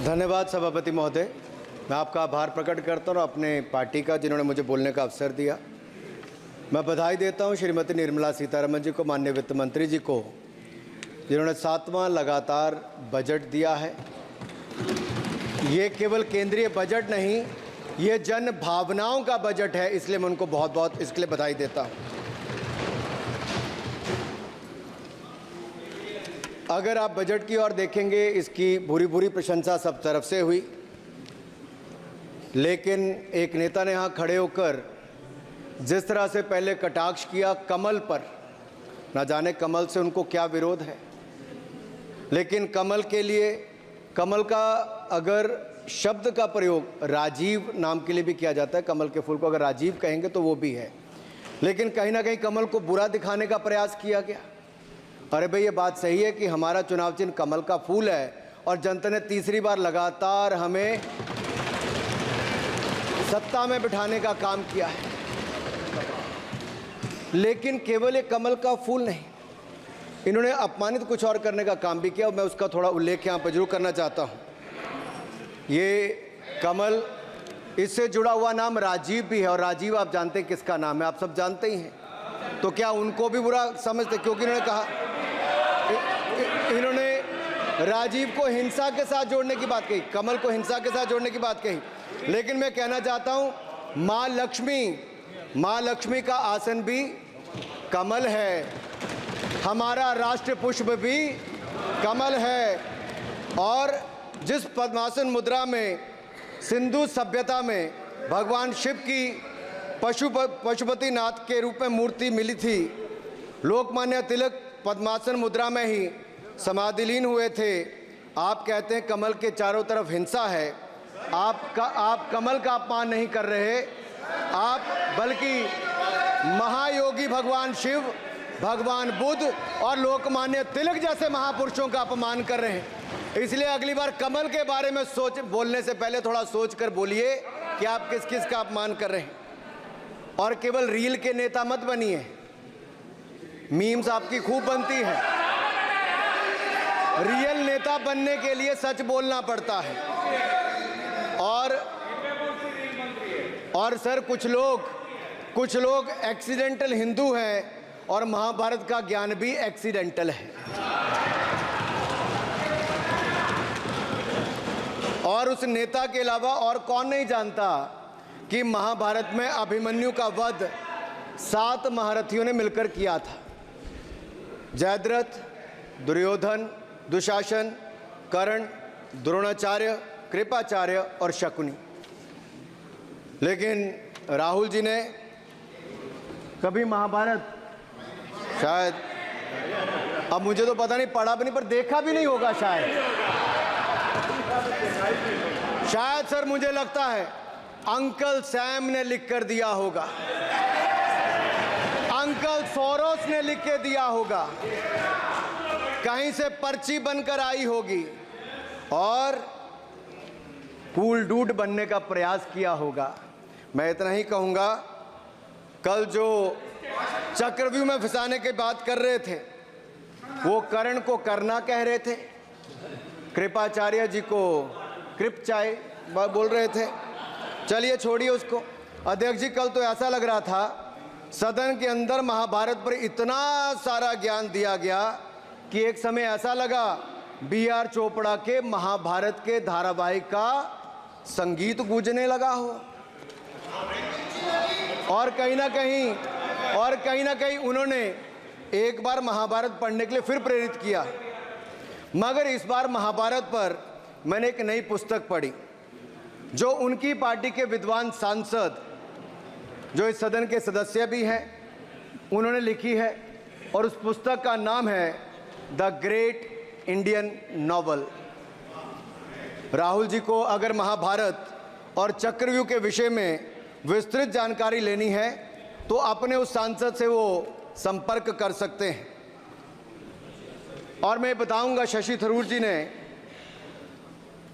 धन्यवाद सभापति महोदय। मैं आपका आभार प्रकट करता हूँ अपने पार्टी का, जिन्होंने मुझे बोलने का अवसर दिया। मैं बधाई देता हूँ श्रीमती निर्मला सीतारमण जी को, माननीय वित्त मंत्री जी को, जिन्होंने 7वां लगातार बजट दिया है। ये केवल केंद्रीय बजट नहीं, ये जन भावनाओं का बजट है, इसलिए मैं उनको बहुत बहुत इसके लिए बधाई देता हूँ। अगर आप बजट की ओर देखेंगे, इसकी भूरी भूरी प्रशंसा सब तरफ से हुई, लेकिन एक नेता ने यहाँ खड़े होकर जिस तरह से पहले कटाक्ष किया कमल पर, ना जाने कमल से उनको क्या विरोध है, लेकिन कमल के लिए, कमल का अगर शब्द का प्रयोग राजीव नाम के लिए भी किया जाता है, कमल के फूल को अगर राजीव कहेंगे तो वो भी है, लेकिन कहीं ना कहीं कमल को बुरा दिखाने का प्रयास किया गया। अरे भाई, ये बात सही है कि हमारा चुनाव चिन्ह कमल का फूल है और जनता ने तीसरी बार लगातार हमें सत्ता में बिठाने का काम किया है, लेकिन केवल ये कमल का फूल नहीं, इन्होंने अपमानित कुछ और करने का काम भी किया और मैं उसका थोड़ा उल्लेख यहाँ पर जरूर करना चाहता हूँ। ये कमल, इससे जुड़ा हुआ नाम राजीव भी है, और राजीव आप जानते हैं किसका नाम है, आप सब जानते ही हैं। तो क्या उनको भी बुरा समझते? क्योंकि इन्होंने कहा, इन्होंने राजीव को हिंसा के साथ जोड़ने की बात कही, कमल को हिंसा के साथ जोड़ने की बात कही, लेकिन मैं कहना चाहता हूँ माँ लक्ष्मी का आसन भी कमल है, हमारा राष्ट्र पुष्प भी कमल है, और जिस पद्मासन मुद्रा में सिंधु सभ्यता में भगवान शिव की पशुपति नाथ के रूप में मूर्ति मिली थी, लोकमान्य तिलक पद्मासन मुद्रा में ही समाधिलीन हुए थे। आप कहते हैं कमल के चारों तरफ हिंसा है। आप कमल का अपमान नहीं कर रहे, आप बल्कि महायोगी भगवान शिव, भगवान बुद्ध और लोकमान्य तिलक जैसे महापुरुषों का अपमान कर रहे हैं। इसलिए अगली बार कमल के बारे में बोलने से पहले थोड़ा सोच कर बोलिए कि आप किस किस का अपमान कर रहे हैं। और केवल रील के नेता मत बनिए, मीम्स आपकी खूब बनती है। रियल नेता बनने के लिए सच बोलना पड़ता है। और सर, कुछ लोग एक्सीडेंटल हिंदू हैं और महाभारत का ज्ञान भी एक्सीडेंटल है। और उस नेता के अलावा और कौन नहीं जानता कि महाभारत में अभिमन्यु का वध 7 महारथियों ने मिलकर किया था। जयद्रथ, दुर्योधन, दुशासन, कर्ण, द्रोणाचार्य, कृपाचार्य और शकुनी। लेकिन राहुल जी ने कभी महाभारत, शायद, अब मुझे तो पता नहीं, पढ़ा भी नहीं, पर देखा भी नहीं होगा शायद सर, मुझे लगता है अंकल सैम ने लिख कर दिया होगा, अंकल सोरोस ने लिख के दिया होगा, कहीं से पर्ची बनकर आई होगी और कूल डूड बनने का प्रयास किया होगा। मैं इतना ही कहूँगा, कल जो चक्रव्यूह में फंसाने की बात कर रहे थे, वो कर्ण को करना कह रहे थे, कृपाचार्य जी को कृपचाय बोल रहे थे। चलिए छोड़िए उसको। अध्यक्ष जी, कल तो ऐसा लग रहा था सदन के अंदर महाभारत पर इतना सारा ज्ञान दिया गया कि एक समय ऐसा लगा B.R. चोपड़ा के महाभारत के धारावाहिक का संगीत गूंजने लगा हो। और कहीं ना कहीं उन्होंने एक बार महाभारत पढ़ने के लिए फिर प्रेरित किया। मगर इस बार महाभारत पर मैंने एक नई पुस्तक पढ़ी, जो उनकी पार्टी के विद्वान सांसद, जो इस सदन के सदस्य भी हैं, उन्होंने लिखी है, और उस पुस्तक का नाम है the great Indian novel. Rahul ji को अगर महाभारत और चक्रव्यूह के विषय में विस्तृत जानकारी लेनी है तो अपने उस सांसद से वो संपर्क कर सकते हैं। और मैं बताऊंगा, शशि थरूर जी ने,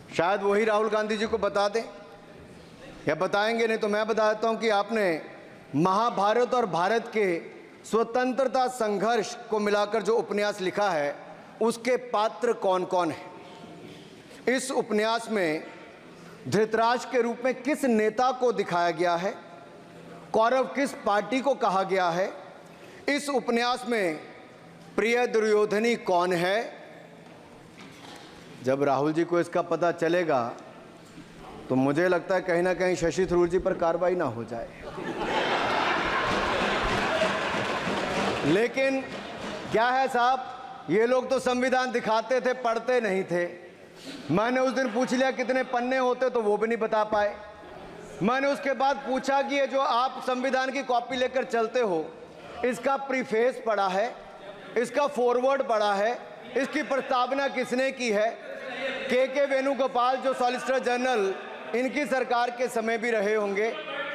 शायद वही राहुल गांधी जी को बता दें या बताएंगे, नहीं तो मैं बता देता हूं कि आपने महाभारत और भारत के स्वतंत्रता संघर्ष को मिलाकर जो उपन्यास लिखा है, उसके पात्र कौन कौन है। इस उपन्यास में धृतराष्ट्र के रूप में किस नेता को दिखाया गया है, कौरव किस पार्टी को कहा गया है, इस उपन्यास में प्रिय दुर्योधनी कौन है। जब राहुल जी को इसका पता चलेगा तो मुझे लगता है कहीं ना कहीं शशि थरूर जी पर कार्रवाई ना हो जाए। लेकिन क्या है साहब, ये लोग तो संविधान दिखाते थे, पढ़ते नहीं थे। मैंने उस दिन पूछ लिया कितने पन्ने होते, तो वो भी नहीं बता पाए। मैंने उसके बाद पूछा कि ये जो आप संविधान की कॉपी लेकर चलते हो, इसका प्रीफेस पढ़ा है, इसका फॉरवर्ड पढ़ा है, इसकी प्रस्तावना किसने की है। के वेणुगोपाल जो सॉलिसिटर जनरल इनकी सरकार के समय भी रहे होंगे,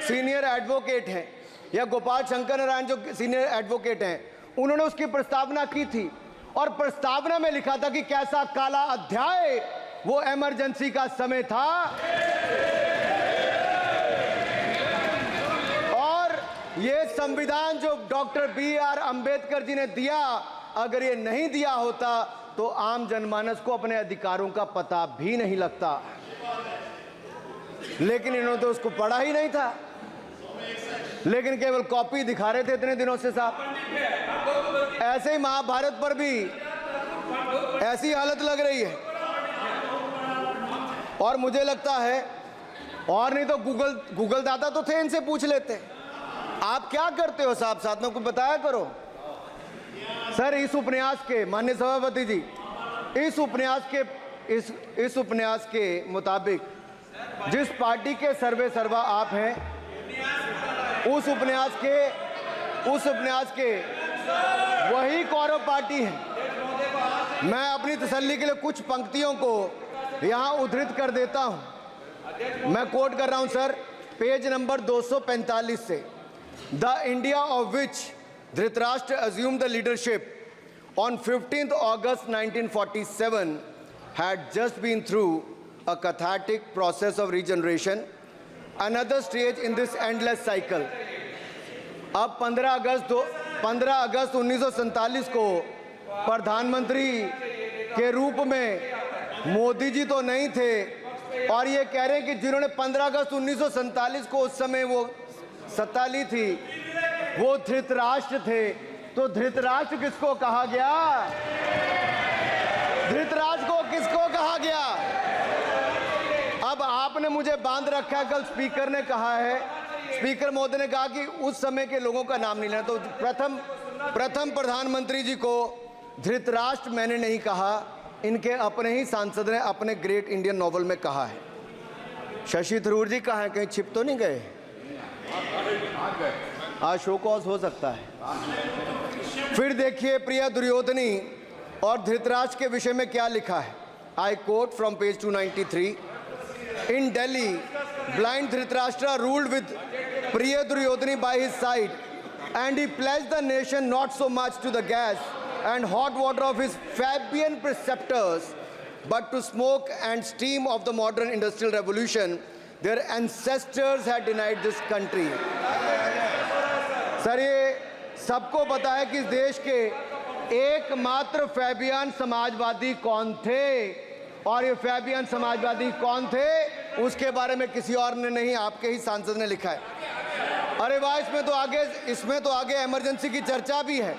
सीनियर एडवोकेट हैं, या गोपाल शंकर नारायण जो सीनियर एडवोकेट हैं, उन्होंने उसकी प्रस्तावना की थी और प्रस्तावना में लिखा था कि कैसा काला अध्याय वो इमरजेंसी का समय था। और ये संविधान जो डॉक्टर BR अंबेडकर जी ने दिया, अगर ये नहीं दिया होता तो आम जनमानस को अपने अधिकारों का पता भी नहीं लगता। लेकिन इन्होंने तो उसको पढ़ा ही नहीं था, लेकिन केवल कॉपी दिखा रहे थे इतने दिनों से साहब। ऐसे ही महाभारत पर भी ऐसी हालत लग रही है। और मुझे लगता है, और नहीं तो गूगल दादा तो थे, इनसे पूछ लेते आप क्या करते हो साहब, साथ में कुछ बताया करो। सर इस उपन्यास के, माननीय सभापति जी, इस उपन्यास के मुताबिक जिस पार्टी के सर्वे सर्वा आप हैं, उस उपन्यास के वही कौरव पार्टी है। मैं अपनी तसल्ली के लिए कुछ पंक्तियों को यहां उद्धृत कर देता हूं। मैं कोट कर रहा हूं सर, पेज नंबर 245 से। The India of which Dhritarashtra assumed the leadership on 15th August 1947 had just been through a cathartic process of regeneration, another stage in this endless cycle. अब 15 अगस्त 1947 को प्रधानमंत्री के रूप में मोदी जी तो नहीं थे, और ये कह रहे हैं कि जिन्होंने 15 अगस्त 1947 को उस समय वो सत्ता ली थी, वो धृतराष्ट्र थे। तो धृतराष्ट्र किसको कहा गया? धृतराष्ट्र को किसको कहा गया? अब आपने मुझे बांध रखा है। कल स्पीकर ने कहा है, स्पीकर महोदय ने कहा कि उस समय के लोगों का नाम नहीं लेना। तो प्रथम प्रधानमंत्री जी को धृतराष्ट्र मैंने नहीं कहा, इनके अपने ही सांसद ने अपने ग्रेट इंडियन नॉवल में कहा है। शशि थरूर जी कहाँ हैं? कहीं छिप तो नहीं गए? आज शो कॉज हो सकता है। फिर देखिए प्रिय दुर्योधनी और धृतराष्ट्र के विषय में क्या लिखा है। I quote from page 293। In Delhi, blind Dhritarashtra ruled with Priya Duryodhani by his side, and he pledged the nation not so much to the gas and hot water of his Fabian preceptors, but to smoke and steam of the modern industrial revolution. Their ancestors had denied this country. Sir ये सबको पता है कि इस देश के एकमात्र Fabian Samajwadi कौन थे, और ये फैबियन समाजवादी कौन थे उसके बारे में किसी और ने नहीं, आपके ही सांसद ने लिखा है। अरे वाह, इसमें तो आगे इमरजेंसी की चर्चा भी है,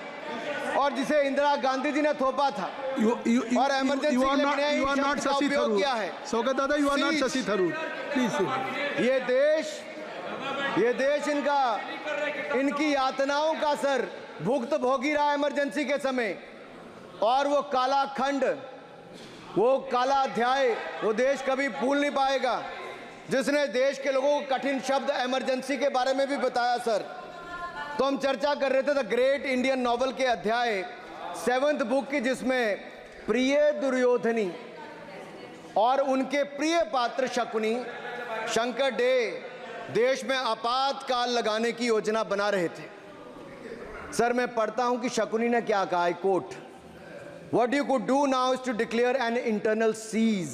और जिसे इंदिरा गांधी जी ने थोपा था। और इमरजेंसी के लिए उपयोग किया है। Saugata dada, you are not Shashi Tharoor, please. ये देश इनकी यातनाओं का सर भुगत भोगी रहा इमरजेंसी के समय, और वो काला खंड, वो काला अध्याय वो देश कभी भूल नहीं पाएगा, जिसने देश के लोगों को कठिन शब्द इमरजेंसी के बारे में भी बताया। सर तो हम चर्चा कर रहे थे द ग्रेट इंडियन नॉवल के अध्याय 7th बुक की, जिसमें प्रिय दुर्योधनी और उनके प्रिय पात्र शकुनी शंकर डे देश में आपातकाल लगाने की योजना बना रहे थे। सर मैं पढ़ता हूं कि शकुनी ने क्या कहा। I quote, What you could do now is to declare an internal siege,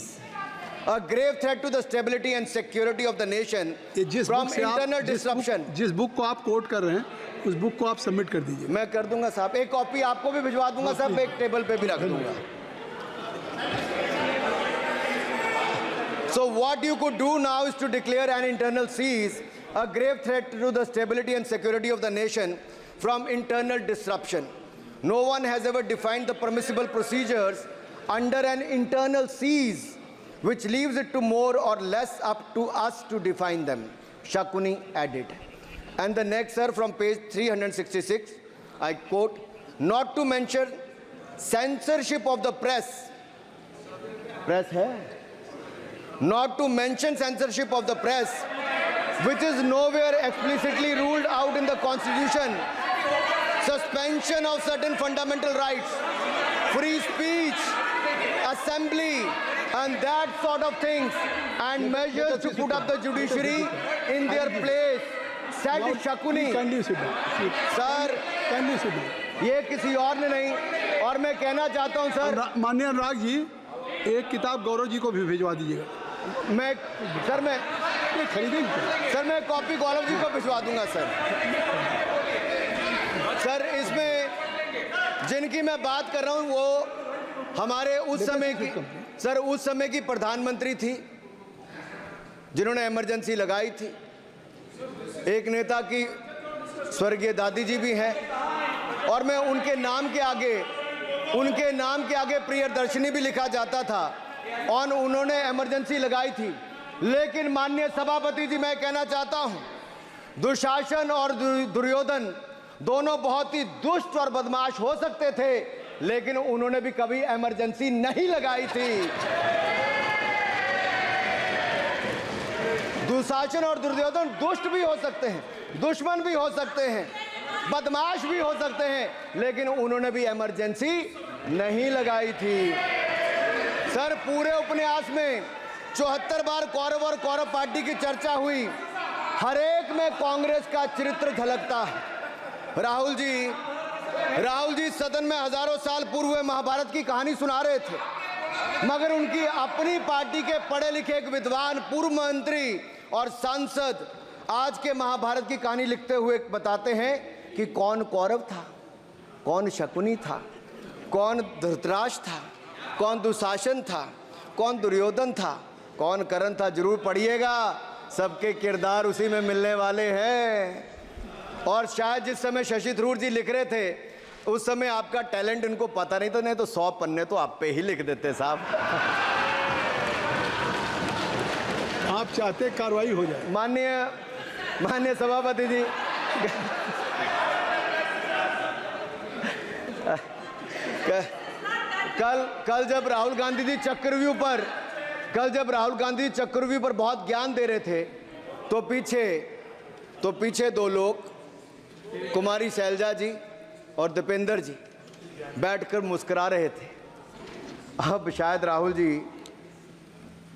a grave threat to the stability and security of the nation from internal disruption. जिस बुक को आप कोट कर रहे हैं, उस बुक को आप सबमिट कर दीजिए। मैं कर दूंगा साहब, एक कॉपी आपको भी भिजवा दूंगा साहब, एक टेबल पे भी रख दूंगा। So what you could do now is to declare an internal seize, a grave threat to the stability and security of the nation from internal disruption. No one has ever defined the permissible procedures under an internal seize, which leaves it to more or less up to us to define them, Shakuni added. And the next, sir, from page 366, I quote, not to mention censorship of the press. Press hai? Not to mention censorship of the press, which is nowhere explicitly ruled out in the Constitution. Suspension of certain fundamental rights, free speech, assembly, and that sort of things, and measures to put up the judiciary in their place, said Shakuni. Kindly sit down. Sir, Kindly sit down. ये किसी और ने नहीं, और मैं कहना चाहता हूं सर, माननीय अनुराग जी, एक किताब गौरव जी को भी भिजवा दीजिएगा। मैं खरीदेंगे सर, मैं कॉपी गौरव जी को भिजवा दूंगा सर। सर, इसमें जिनकी मैं बात कर रहा हूं वो हमारे उस समय की, सर उस समय की प्रधानमंत्री थी जिन्होंने इमरजेंसी लगाई थी। एक नेता की स्वर्गीय दादी जी भी हैं, और मैं उनके नाम के आगे प्रियदर्शिनी भी लिखा जाता था, और उन्होंने इमरजेंसी लगाई थी। लेकिन माननीय सभापति जी, मैं कहना चाहता हूं, दुशासन और दुर्योधन दोनों बहुत ही दुष्ट और बदमाश हो सकते थे, लेकिन उन्होंने भी कभी इमरजेंसी नहीं लगाई थी। दुशासन और दुर्योधन दुष्ट भी हो सकते हैं, दुश्मन भी हो सकते हैं, बदमाश भी हो सकते हैं, लेकिन उन्होंने भी इमरजेंसी नहीं लगाई थी। सर, पूरे उपन्यास में 74 बार कौरव और कौरव पार्टी की चर्चा हुई, हर एक में कांग्रेस का चरित्र झलकता है। राहुल जी सदन में हजारों साल पूर्व हुए महाभारत की कहानी सुना रहे थे, मगर उनकी अपनी पार्टी के पढ़े लिखे एक विद्वान पूर्व मंत्री और सांसद आज के महाभारत की कहानी लिखते हुए बताते हैं कि कौन कौरव था, कौन शकुनी था, कौन धृतराष्ट्र था, कौन दुशासन था, कौन दुर्योधन था, कौन कर्ण था। जरूर पढ़िएगा, सबके किरदार उसी में मिलने वाले हैं। और शायद जिस समय शशि थरूर जी लिख रहे थे, उस समय आपका टैलेंट इनको पता नहीं था, नहीं तो 100 पन्ने तो आप पे ही लिख देते साहब। आप चाहते कार्रवाई हो जाए। माननीय सभापति जी, कल जब राहुल गांधी जी चक्रव्यूह पर बहुत ज्ञान दे रहे थे, तो पीछे दो लोग, कुमारी शैलजा जी और दीपेंद्र जी, बैठकर मुस्कुरा रहे थे। अब शायद राहुल जी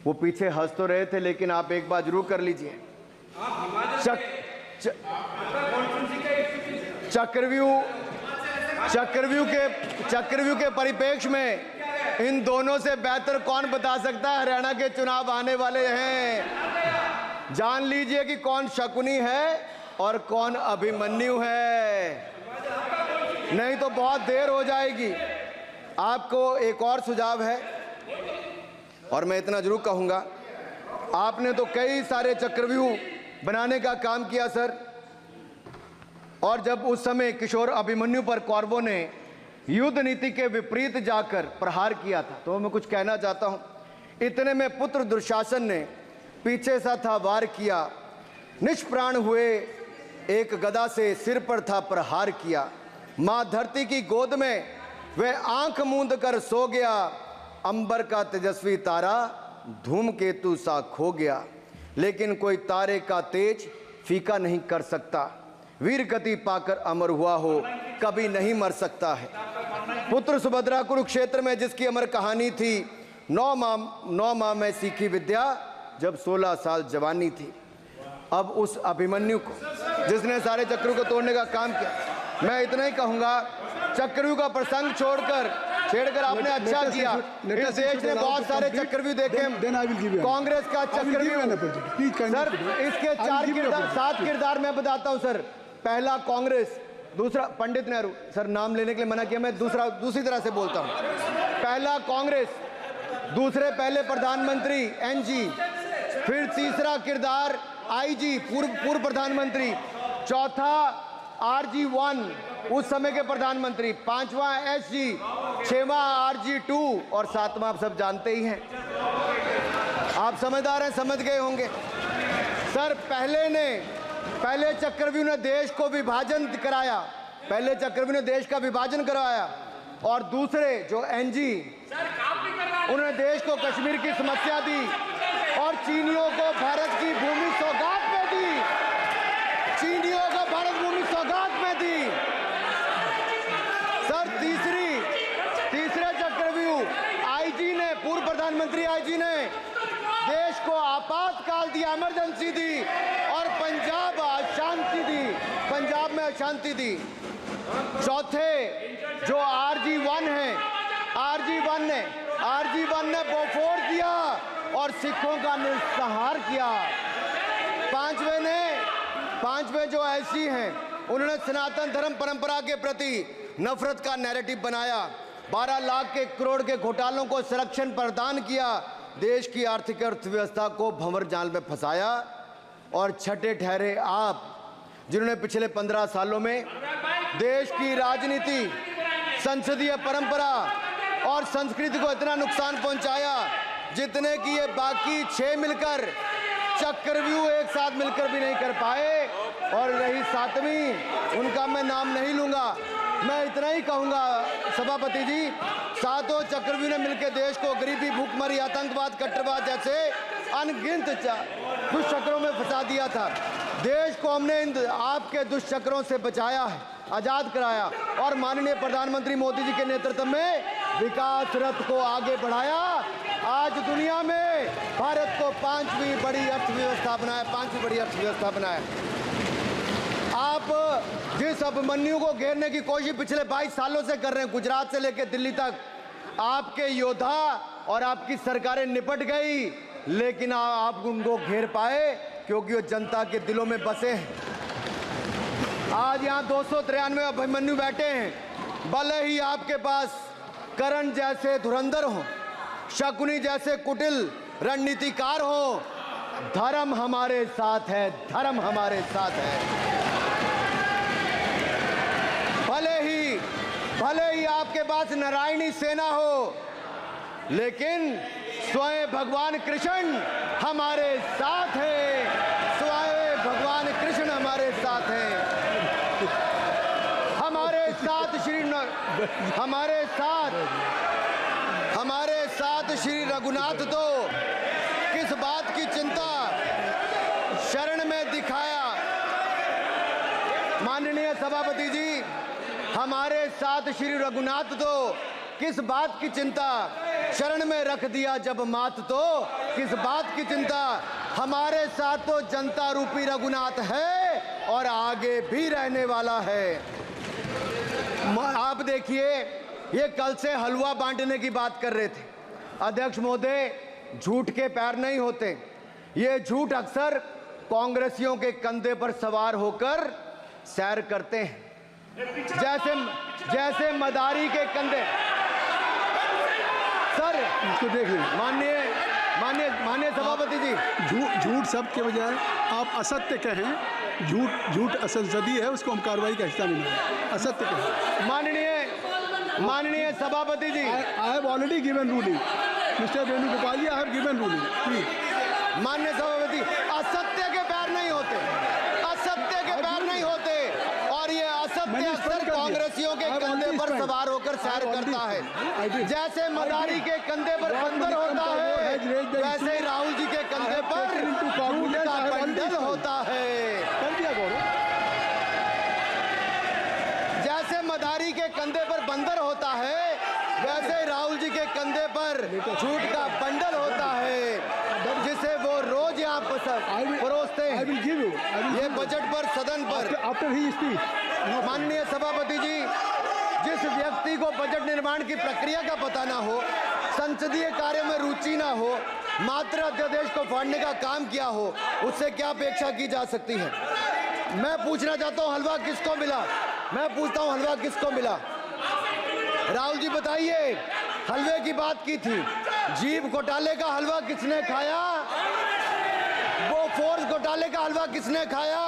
वो पीछे हंस तो रहे थे, लेकिन आप एक बात जरूर कर लीजिए, चक्रव्यूह के परिप्रेक्ष्य में इन दोनों से बेहतर कौन बता सकता है हरियाणा के चुनाव आने वाले हैं। जान लीजिए कि कौन शकुनी है और कौन अभिमन्यु है, नहीं तो बहुत देर हो जाएगी। आपको एक और सुझाव है, और मैं इतना जरूर कहूंगा, आपने तो कई सारे चक्रव्यूह बनाने का काम किया सर, और जब उस समय किशोर अभिमन्यु पर कौरवों ने युद्ध नीति के विपरीत जाकर प्रहार किया था, तो मैं कुछ कहना चाहता हूं। इतने में पुत्र दुशासन ने पीछे सा था वार किया, निष्प्राण हुए एक गदा से सिर पर था प्रहार किया। मां धरती की गोद में वह आंख मूंद कर सो गया, अंबर का तेजस्वी तारा धूमकेतु सा खो गया। लेकिन कोई तारे का तेज फीका नहीं कर सकता, वीर गति पाकर अमर हुआ हो कभी नहीं मर सकता है। पुत्र सुभद्रा कुरुक्षेत्र में जिसकी अमर कहानी थी, 9 माह में सीखी विद्या जब 16 साल जवानी थी। अब उस अभिमन्यु को, जिसने सारे चक्रव्यूह को तोड़ने का काम किया, मैं इतना ही कहूंगा, चक्रव्यूह का प्रसंग छेड़कर आपने अच्छा किया। इस देश ने बहुत सारे चक्रव्यूह देखे, कांग्रेस का चक्रव्यूह सर, इसके 7 किरदार मैं बताता हूं सर। पहला कांग्रेस, दूसरा पंडित नेहरू, सर नाम लेने के लिए मना किया, मैं दूसरी तरह से बोलता हूं। पहला कांग्रेस, दूसरे पहले प्रधानमंत्री एनजी, फिर तीसरा किरदार आईजी पूर्व प्रधानमंत्री, चौथा आरजी1 उस समय के प्रधानमंत्री, पांचवा एसजी, छठवां आरजी2 और सातवां आप सब जानते ही हैं। आप समझदार हैं, समझ गए होंगे। सर पहले चक्रव्यूह ने देश को विभाजन कराया, पहले चक्रव्यूह ने देश का विभाजन करवाया, और दूसरे जो एनजी उन्होंने देश को कश्मीर की समस्या दी और चीनियों को भारत की भूमि सौगात में दी, चीनियों को भारत भूमि सौगात में दी। सर तीसरे चक्रव्यूह आईजी ने, पूर्व प्रधानमंत्री आईजी ने देश को आपातकाल दिया, इमरजेंसी दी और पंजाब में अशांति दी। चौथे जो आरजी1 है, आरजी1 ने बोफोर्स दिया और सिखों का निस्सहार किया। पांचवें जो ऐसी हैं, उन्होंने सनातन धर्म परंपरा के प्रति नफरत का नैरेटिव बनाया, 12 लाख के करोड़ के घोटालों को संरक्षण प्रदान किया, देश की आर्थिक अर्थव्यवस्था को भंवर जाल में फंसाया। और छठे ठहरे आप, जिन्होंने पिछले 15 सालों में देश की राजनीति, संसदीय परंपरा और संस्कृति को इतना नुकसान पहुंचाया जितने कि ये बाकी 6 मिलकर चक्रव्यूह एक साथ मिलकर भी नहीं कर पाए। और रही 7वीं, उनका मैं नाम नहीं लूंगा, मैं इतना ही कहूंगा सभापति जी, 7 चक्रव्यूह ने मिलकर देश को गरीबी, भूखमरी, आतंकवाद, कट्टरवाद जैसे अनगिनत दुष्चक्रों में फंसा दिया था। देश को हमने इन आपके दुष्चक्रों से बचाया है, आजाद कराया और माननीय प्रधानमंत्री मोदी जी के नेतृत्व में विकास रथ को आगे बढ़ाया। आज दुनिया में भारत को 5वीं बड़ी अर्थव्यवस्था बनाया। आप जिस अभिमन्यु को घेरने की कोशिश पिछले 22 सालों से कर रहे हैं, गुजरात से लेकर दिल्ली तक, आपके योद्धा और आपकी सरकारें निपट गई, लेकिन आप उनको घेर पाए क्योंकि वो जनता के दिलों में बसे हैं। आज यहाँ 293 अभिमन्यु बैठे हैं, भले ही आपके पास करण जैसे धुरंधर हो, शकुनी जैसे कुटिल रणनीतिकार हो, धर्म हमारे साथ है, धर्म हमारे साथ है। भले ही आपके पास नारायणी सेना हो, लेकिन स्वयं भगवान कृष्ण हमारे साथ है, स्वयं भगवान कृष्ण हमारे साथ है। हमारे साथ श्री रघुनाथ तो किस बात की चिंता शरण में दिखाया। माननीय सभापति जी, हमारे साथ श्री रघुनाथ तो किस बात की चिंता शरण में रख दिया जब मात, तो किस बात की चिंता। हमारे साथ तो जनता रूपी रघुनाथ है और आगे भी रहने वाला है। आप देखिए, ये कल से हलवा बांटने की बात कर रहे थे। अध्यक्ष महोदय, झूठ के पैर नहीं होते, ये झूठ अक्सर कांग्रेसियों के कंधे पर सवार होकर सैर करते हैं, जैसे मदारी के कंधे। सर इसको देख लीजिए। माननीय सभापति जी, झूठ सब के बजाय आप असत्य कहें, झूठ असंसदीय है, उसको हम कार्रवाई का हिस्सा नहीं मानेंगे। असत्य कहें। माननीय सभापति जी, I have already given ruling, mister Venugopal ji, I have given ruling, please. माननीय सभापति, असत्य के पैर नहीं होते, असत्य के पैर नहीं होते, और ये असत्य अक्सर कांग्रेसियों के कंधे पर सवार होकर सैर करता है। जैसे मदारी के कंधे पर बंदर होता है, वैसे ही राहुल जी के कंधे पर झूठ का बंडल होता है। जैसे मदारी के कंधे पर बंदर होता है, वैसे ही राहुल जी के कंधे पर झूठ का बंडल होता है, जिसे वो रोज यहाँ परोसते हैं। ये बजट पर, सदन पर। माननीय सभापति जी, जिस व्यक्ति को बजट निर्माण की प्रक्रिया का पता ना हो, संसदीय कार्य में रुचि ना हो, मात्र अध्यादेश को फाड़ने का काम किया हो, उससे क्या अपेक्षा की जा सकती है। मैं पूछना चाहता हूँ, हलवा किसको मिला? मैं पूछता हूँ, हलवा किसको मिला? राहुल जी बताइए, हलवे की बात की थी, जीप घोटाले का हलवा किसने खाया? वो फोर्स घोटाले का हलवा किसने खाया?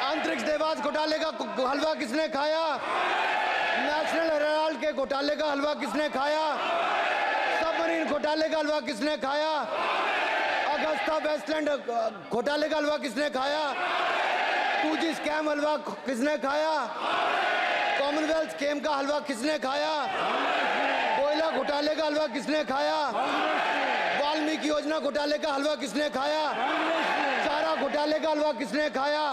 अंतरिक्ष देवास घोटाले का हलवा किसने खाया? नेशनल हेराल्ड के घोटाले का हलवा किसने खाया? सबमरीन घोटाले का हलवा किसने खाया? अगस्ता वेस्टलैंड घोटाले का हलवा किसने खाया? 2G स्कैम हलवा किसने खाया? कॉमनवेल्थ स्कैम का हलवा किसने खाया? कोयला घोटाले का हलवा किसने खाया? वाल्मीकि योजना घोटाले का हलवा किसने खाया? चारा घोटाले का हलवा किसने खाया?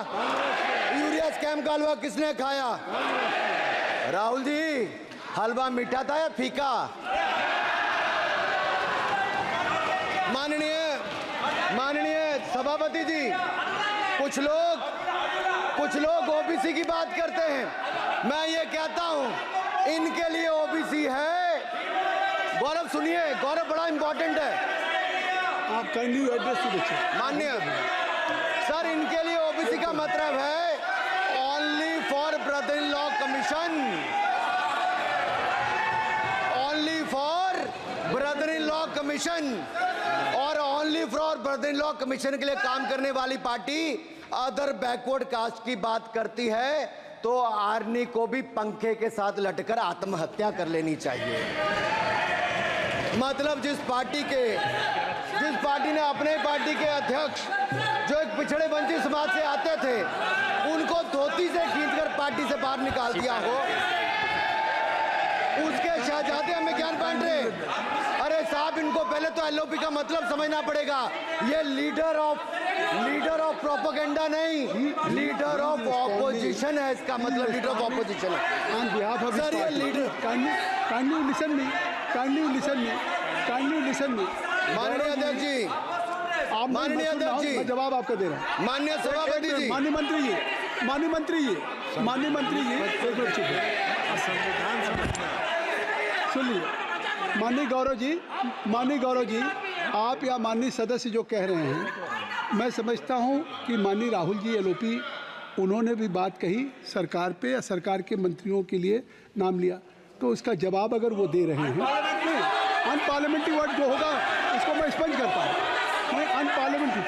यूरिया स्कैम का हलवा किसने खाया? राहुल जी, हलवा मीठा था या फीका? माननीय सभापति जी, कुछ लोग ओबीसी की बात करते हैं। मैं ये कहता हूं, इनके लिए ओबीसी है। गौरव सुनिए, गौरव बड़ा इंपॉर्टेंट है। आप kindly address to the chair. माननीय सर, इनके लिए ओबीसी का मतलब है only for brother in law commission, only for brother in law commission. और only for brother in law commission के लिए काम करने वाली पार्टी अदर बैकवर्ड कास्ट की बात करती है तो आर्मी को भी पंखे के साथ लटकर आत्महत्या कर लेनी चाहिए। मतलब जिस पार्टी ने अपने पार्टी के अध्यक्ष जो एक पिछड़े वंचित समाज से आते थे, उनको धोती से खींचकर पार्टी से बाहर निकाल दिया हो, उसके शहजादे हमें ज्ञान बांट रहे। अरे साहब, इनको पहले तो एलओपी का मतलब समझना पड़ेगा। ये लीडर ऑफ प्रोपेगेंडा नहीं, लीडर ऑफ ऑपोजिशन है। इसका मतलब लीडर ऑफ ऑपोजिशन है। ऑन बिहाफ ऑफ सर, ये लीडर काइंडली लिसन मी माननीय अध्यक्ष जी, माननीय अध्यक्ष जी, मैं जवाब आपको दे रहा हूँ। माननीय सभापति जी, माननीय मंत्री जी, एक मिनट चुप सुनिए। माननीय गौरव जी, आप या माननीय सदस्य जो कह रहे हैं, मैं समझता हूं कि माननीय राहुल जी एलओपी उन्होंने भी बात कही सरकार पे या सरकार के मंत्रियों के लिए नाम लिया, तो उसका जवाब अगर वो दे रहे हैं, अनपार्लियामेंट्री वर्ड जो होगा उसको मैं स्पंज करता हूँ। मैं अनपार्लियामेंट्री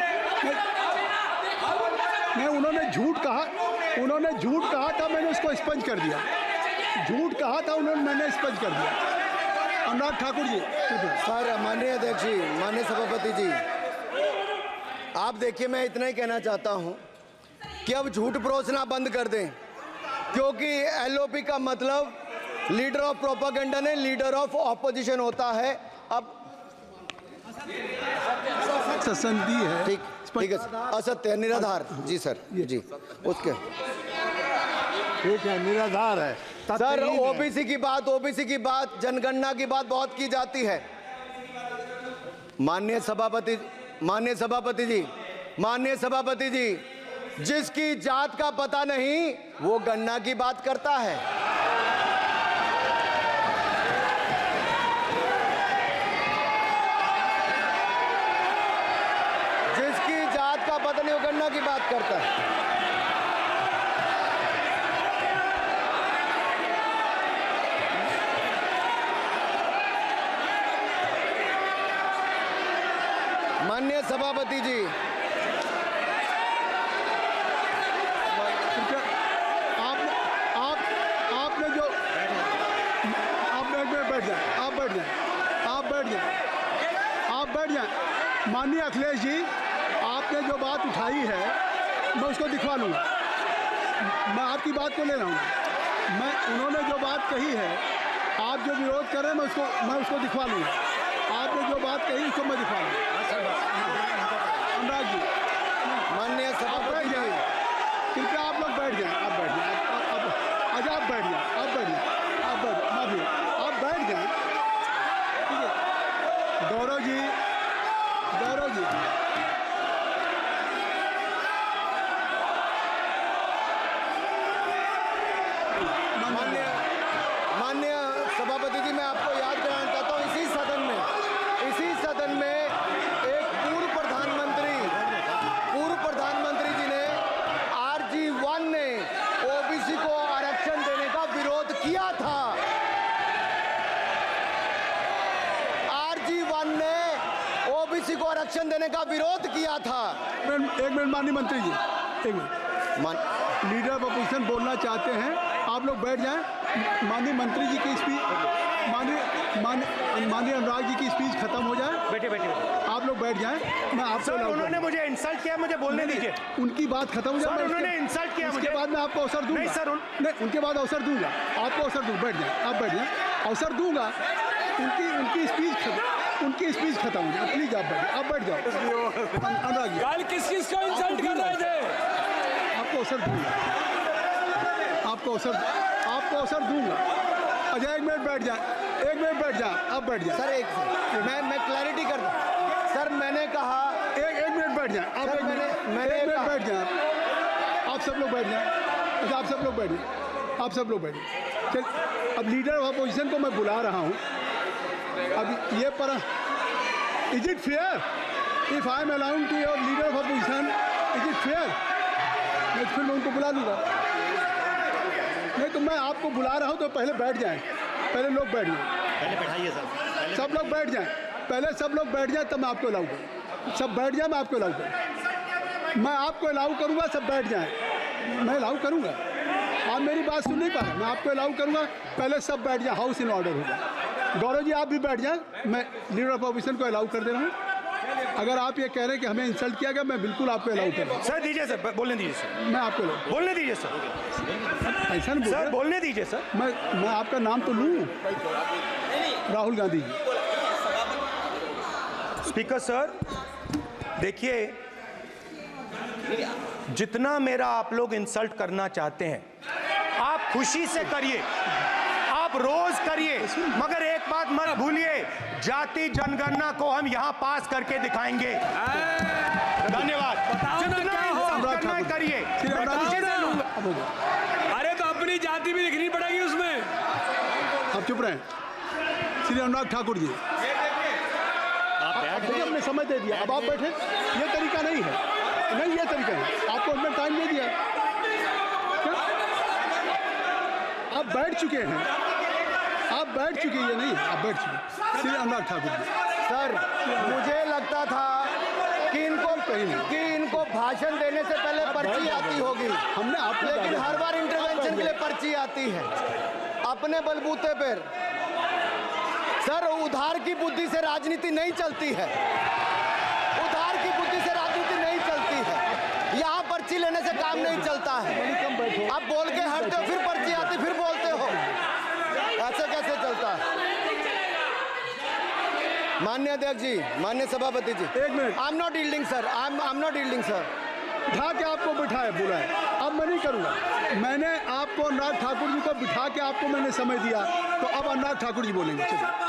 मैं उन्होंने झूठ कहा था, मैंने उसको स्पंज कर दिया। झूठ कहा था उन्होंने, मैंने स्पंज कर दिया। अनुराग ठाकुर जी। सर, माननीय अध्यक्ष जी, माननीय सभापति जी, आप देखिए, मैं इतना ही कहना चाहता हूं कि अब झूठ परोसना बंद कर दें, क्योंकि एलओपी का मतलब लीडर ऑफ प्रोपेगेंडा नहीं, लीडर ऑफ ऑपोजिशन होता है। अब संधि है, ठीक है, असत्य निराधार। जी सर, जी, उसके ठीक है, निराधार है सर। ओबीसी की बात, जनगणना की बात बहुत की जाती है। माननीय सभापति जी, जिसकी जात का पता नहीं वो गणना की बात करता है। जिसकी जात का पता नहीं वो गणना की बात करता है। माननीय सभापति जी, आपने जो आप बैठ जाएं। माननीय अखिलेश जी, आपने जो बात उठाई है मैं उसको दिखवा लूँगा। मैं आपकी बात को ले रहा हूँ। उन्होंने जो बात कही है, आप जो विरोध कर रहे हैं, मैं उसको दिखवा लूँगा। आपने जो बात कही उसको मैं दिखवा लूँगा। अनुराग जी, माननीय सभापति जी, कृपया आप लोग बैठ जाएं। आप बैठ जाएं। अच्छा, आप बैठ जाएं। ठीक है। गौरव जी, माननीय सभापति जी, मैं आपको याद कराना चाहता हूँ, इसी सदन में एक पूर्व प्रधानमंत्री जी ने RG1 ने ओबीसी को आरक्षण देने का विरोध भाषण देने का विरोध किया था। एक मिनट माननीय मंत्री जी, एक मिनट। लीडर ऑफ अपोजिशन बोलना चाहते हैं, आप लोग बैठ जाएं। माननीय मंत्री जी की स्पीच, माननीय अनुराग जी की स्पीच खत्म हो जाए। बैठे बैठे आप लोग बैठ जाएं। मैं आपसे उन्होंने मुझे इंसल्ट किया, मुझे बोलने दीजिए। उनकी बात खत्म हो जाए। उन्होंने इंसल्ट किया, उसके बाद मैं आपको अवसर दूंगा। नहीं सर, नहीं, उनके बाद अवसर दूंगा, आपको अवसर दूंगा। बैठ जाए, आप बैठ जाए, अवसर दूंगा। उनकी स्पीच खत्म हो जाए। प्लीज आप बैठ जाओ। अनुराग जी, कल किस को इंसल्ट कर रहे थे? आपको अवसर दूंगा, आपको अवसर दूंगा। अजय एक मिनट बैठ जाए, आप बैठ जाए। सर मैं क्लैरिटी कर दूं। सर मैंने कहा एक मिनट बैठ जाए आप। सर, मैंने एक मिनट कहा- बैठ जाए आप सब लोग बैठ जाए। अच्छा, आप सब लोग बैठ जाए। चल, अब लीडर ऑफ अपोजिशन को मैं बुला रहा हूँ। अब ये पर is it fair if I am allowing to your leader of opposition, is it fair? मैं फिर उनको बुला लूँगा। नहीं तो मैं आपको बुला रहा हूँ तो पहले बैठ जाएं। पहले लोग बैठ जाएं। पहले बैठाइए सर। सब लोग बैठ जाएं। पहले सब लोग बैठ जाएं तब मैं आपको अलाउ करूँ। सब बैठ जाएं, मैं आपको अलाउ करूँ। मैं आपको अलाउ करूँगा, सब बैठ जाएं। मैं अलाउ करूँगा। आप मेरी बात सुन नहीं पा रहे। मैं आपको अलाउ करूँगा, पहले सब बैठ जाए। हाउस इन ऑर्डर होगा। गौरव जी आप भी बैठ जाएं। मैं लीडर ऑफ अपोजिशन को अलाउ कर दे रहा हूँ। अगर आप ये कह रहे हैं कि हमें इंसल्ट किया गया, मैं बिल्कुल आपको अलाउ कर रहा हूँ। सर दीजिए सर, बोलने दीजिए सर। मैं आपको अलाउ बोलने दीजिए सर। ऐसा नहीं सर बोल बोलने दीजिए सर। मैं आपका नाम तो लूँ। राहुल गांधी जी। स्पीकर सर, देखिए, जितना मेरा आप लोग इंसल्ट करना चाहते हैं, आप खुशी से करिए, आप रोज करिए, मगर एक बात मत भूलिए, जाति जनगणना को हम यहां पास करके दिखाएंगे। धन्यवाद। जितना इंसल्ट करना है करिए। अरे तो अपनी जाति भी लिखनी पड़ेगी उसमें। आप चुप रहें। श्री अनुराग ठाकुर जी, देखिए हमने समय दे दिया, अब आप बैठे। ये तरीका नहीं है, नहीं ये तरीका है। आपको हमने टाइम दे दिया, क्या? आप बैठ चुके हैं, आप बैठ चुके हैं। ये नहीं, आप बैठ चुके। श्री अनुराग ठाकुर जी। सर मुझे लगता था कि इनको भाषण देने से पहले पर्ची आती होगी। हमने आपको लेकिन हर बार इंटरवेंशन के लिए पर्ची आती है अपने बलबूते पर। सर उधार की बुद्धि से राजनीति नहीं चलती है। उधार की बुद्धि से राजनीति नहीं चलती है। यहाँ पर्ची लेने से काम नहीं चलता है। आप बोल के हटते हो, फिर पर्ची आती, फिर बोलते हो। ऐसे कैसे चलता है? माननीय अध्यक्ष जी, माननीय सभापति जी, एक minute. I am not yielding sir, I am not yielding sir. बिठा के आपको बिठाया, बुलाया। अब मैं नहीं करूँगा। मैंने आपको अनुराग ठाकुर जी को बिठा के आपको मैंने समय दिया, तो अब अनुराग ठाकुर जी बोलेंगे। चलिए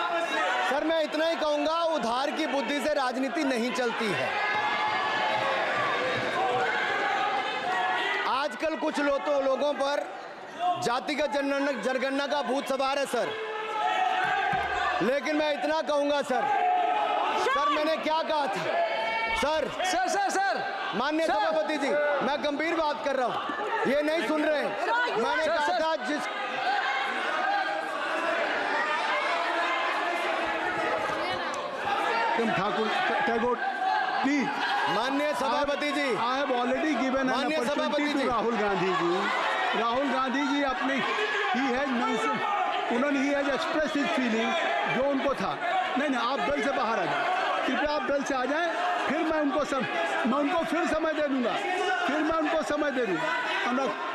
सर मैं इतना ही कहूंगा, उधार की बुद्धि से राजनीति नहीं चलती है। आजकल कुछ लोगों पर जातिगत जनगणना का भूत सवार है सर। लेकिन मैं इतना कहूंगा सर, मैंने क्या कहा था सर? सर माननीय सभापति जी, मैं गंभीर बात कर रहा हूं, ये नहीं सुन रहे। मैंने कहा था ठाकुर टैगोर प्लीज। माननीय सभापति जी, I have already given an माननीय सभापति अपॉर्चुनिटी जी। टू राहुल गांधी जी। राहुल गांधी जी अपनी उन्होंने ही हैज एक्सप्रेस हिज फीलिंग जो उनको था। नहीं आप बेल से बाहर आ जाए, कृपया आप बेल से आ जाएं। फिर मैं उनको फिर समय दे दूंगा।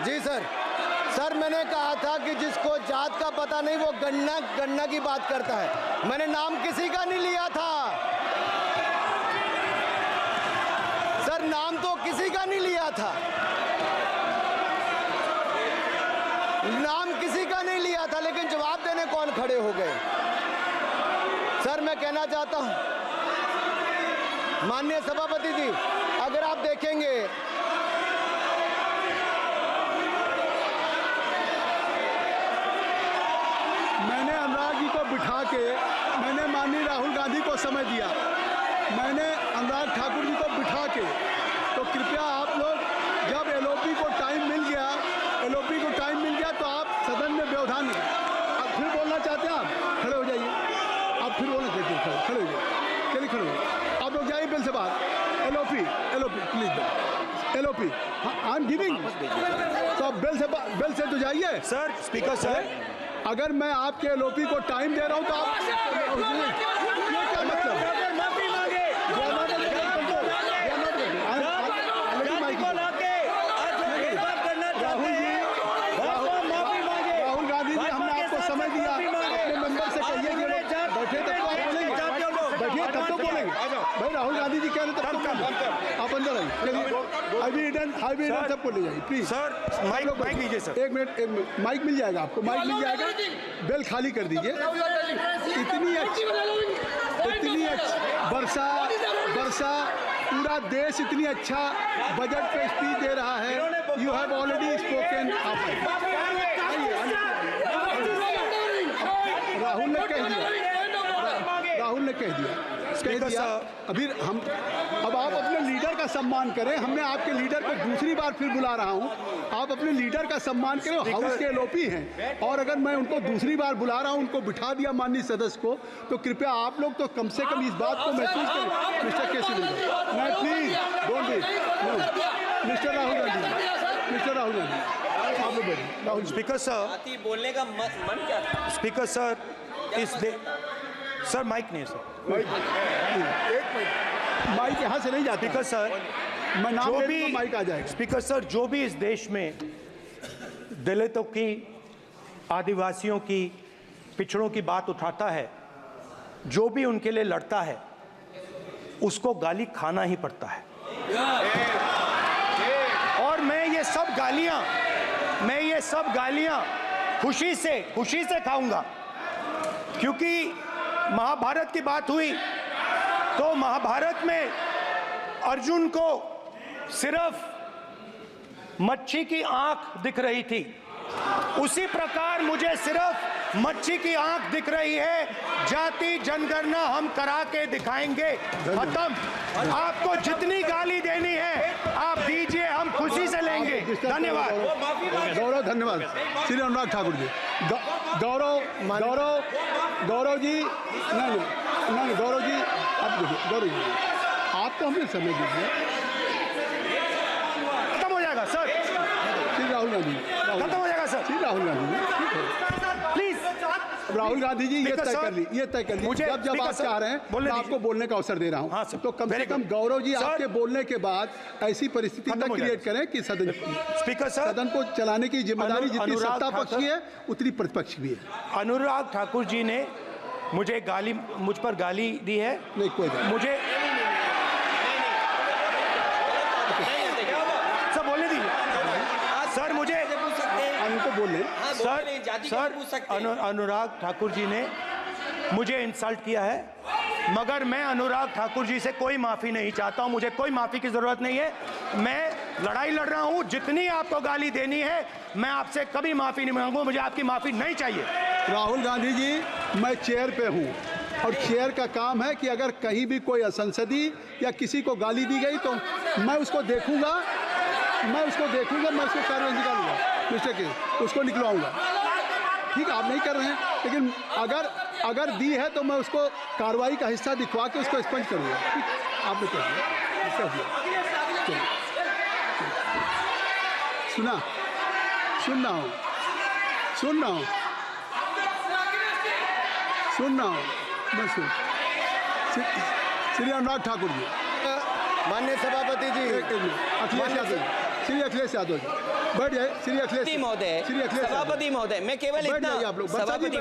जी सर मैंने कहा था कि जिसको जात का पता नहीं वो गणना की बात करता है। मैंने नाम किसी का नहीं लिया था सर, नाम तो किसी का नहीं लिया था, नाम किसी का नहीं लिया था, लेकिन जवाब देने कौन खड़े हो गए? सर मैं कहना चाहता हूं माननीय सभापति जी, अगर आप देखेंगे मैंने अनुराग जी को बिठा के मैंने माननीय राहुल गांधी को समय दिया। मैंने अनुराग ठाकुर जी को बिठा के, तो कृपया आप लोग जब एलओपी को टाइम मिल गया तो आप सदन में व्यवधान अब फिर बोलना चाहते हैं, आप खड़े हो जाइए। आप फिर बोलना चाहते हैं, खड़े हो जाइए। चलिए खड़े हो जाइए। अब लोग जाइए बिल से बाहर। LOP please, LOP I am giving. तो आप बिल से तो जाइए। सर स्पीकर सर, अगर मैं आपके एलओपी को टाइम दे रहा हूं तो आप ये क्या मतलब? माफी मांगे राहुल गांधी जी, हमने आपको समय दिया, अपने मेंबर से कहिए कि बैठे तब तो आप बोलेंगे, बैठिए तब तो बोलेंगे भाई। राहुल गांधी जी कह रहे तब तो बोलेंगे। आप अंदर आइए, चलिए। आई सबको ले जाइए प्लीज। सर माइक लीजिए सर। एक मिनट, माइक मिल जाएगा आपको, माइक मिल जाएगा। बेल खाली कर दीजिए। इतनी अच्छी वर्षा, पूरा देश इतनी अच्छा बजट पे स्पीच दे रहा है। You have already spoken. Rahul ने कह दिया। अभी अब आप अपने लीडर का सम्मान करें। हमने आपके लीडर को दूसरी बार फिर बुला रहा हूं, आप अपने लीडर का सम्मान करें। हाउस के एलओपी हैं और अगर मैं उनको दूसरी बार बुला रहा हूं, उनको बिठा दिया माननीय सदस्य को, तो कृपया आप लोग तो कम से कम इस बात को महसूस करें। मिस्टर केसी मैं please don't be mister Rahul Gandhi, आप लोग बैठिए। राहुल स्पीकर सर, बोलने का मन क्या था? स्पीकर सर, सर माइक नहीं सर, माइक यहाँ से नहीं जाती। स्पीकर सर, मैं नाम जो ले भी लूँगा, माइक आ जाएगा। स्पीकर सर, जो भी इस देश में दलितों की, आदिवासियों की, पिछड़ों की बात उठाता है, जो भी उनके लिए लड़ता है, उसको गाली खाना ही पड़ता है। और मैं ये सब गालियां खुशी से खाऊंगा, क्योंकि महाभारत की बात हुई तो महाभारत में अर्जुन को सिर्फ मच्छी की आंख दिख रही थी, उसी प्रकार मुझे सिर्फ मच्छी की आंख दिख रही है। जाति जनगणना हम करा के दिखाएंगे। खत्म। आपको जितनी गाली देनी है आप दीजिए, हम खुशी से लेंगे। धन्यवाद। गौरव, धन्यवाद। श्री अनुराग ठाकुर जी। गौरव जी, नहीं गौरव जी, आप देखिए। गौरव जी, आप तो हमें समय दीजिए। खत्म हो जाएगा सर। श्री राहुल गांधी, खत्म हो जाएगा सर। श्री राहुल गांधी जी, ठीक है प्लीज। राहुल गांधी जी, ये तय कर ली। मुझे जब आप चाह रहे हैं, मैं आपको बोलने का अवसर दे रहा हूं। हाँ सर, तो कम से कम गौरव जी, आपके बोलने के बाद ऐसी परिस्थिति न क्रिएट करें कि सदन को चलाने की जिम्मेदारी जितनी सत्ता पक्ष की है उतनी प्रतिपक्ष भी है। अनुराग ठाकुर जी ने मुझ पर गाली दी है। नहीं, कोई बात नहीं। मुझे सब बोलने दीजिए सर। मुझे उनको बोले सर, अनुराग ठाकुर जी ने मुझे इंसल्ट किया है, मगर मैं अनुराग ठाकुर जी से कोई माफ़ी नहीं चाहता हूं। मुझे कोई माफ़ी की ज़रूरत नहीं है। मैं लड़ाई लड़ रहा हूं। जितनी आपको गाली देनी है, मैं आपसे कभी माफ़ी नहीं मांगूंगा। मुझे आपकी माफ़ी नहीं चाहिए। राहुल गांधी जी, मैं चेयर पे हूँ और चेयर का काम है कि अगर कहीं भी कोई असंसदीय या किसी को गाली दी गई तो मैं उसको देखूंगा, मैं उसको कार्रवाई निकालूंगा, मिस्टर के उसको निकलवाऊंगा। ठीक है, आप नहीं कर रहे हैं, लेकिन अगर दी है तो मैं उसको कार्रवाई का हिस्सा दिखवा के उसको स्पंज करूंगा। ठीक, आपने कह दिया। सुन रहा हूँ मैं श्री अनुराग ठाकुर जी, माननीय सभापति जी, श्री अखिलेश यादव जी, बैठ जाए। श्री अखिलेश महोदय, सभापति महोदय, मैं केवल इतना, सभापति